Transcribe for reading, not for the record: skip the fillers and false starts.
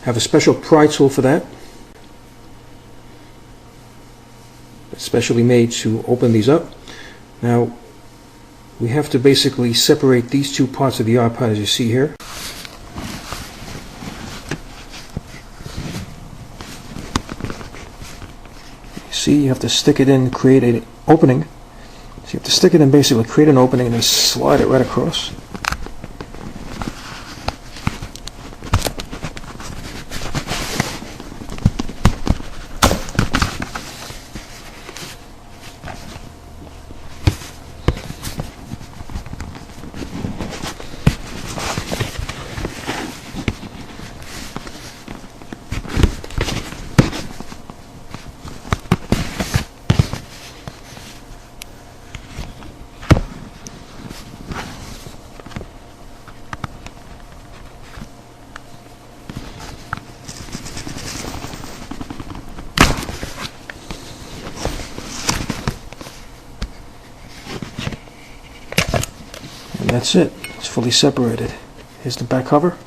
have a special pry tool for that. It's specially made to open these up. Now we have to basically separate these two parts of the iPod, as you see here. You see, you have to stick it in, create an opening. So you have to stick it in, basically create an opening, and then slide it right across. And that's it. It's fully separated. Here's the back cover.